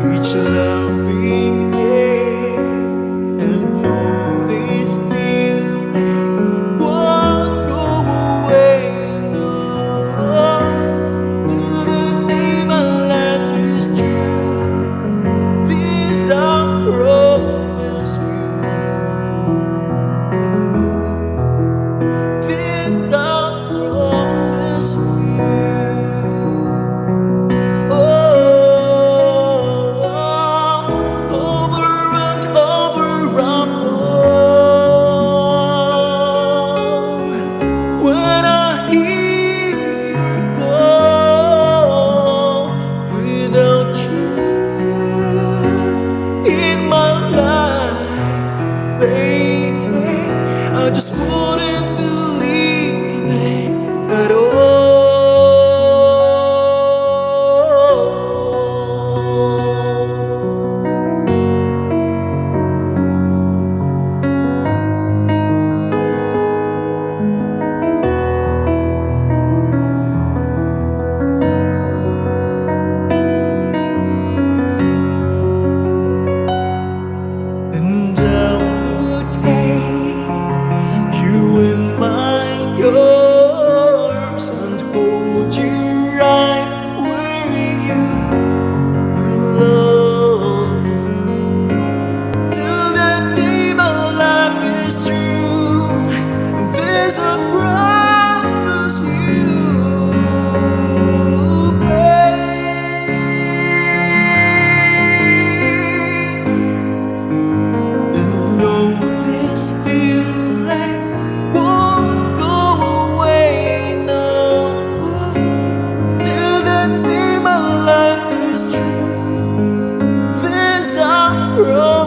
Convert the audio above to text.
each loving day, and know this feeling won't go away. No, till the day my life is through. This I promise you. This I promise you. I just wouldn't believe it at all. And I will take you in my arms and hold you right where you belong, till the day my life is through. This I promise you, babe. And know this feeling won't go away now, till the day my life is through. This I promise.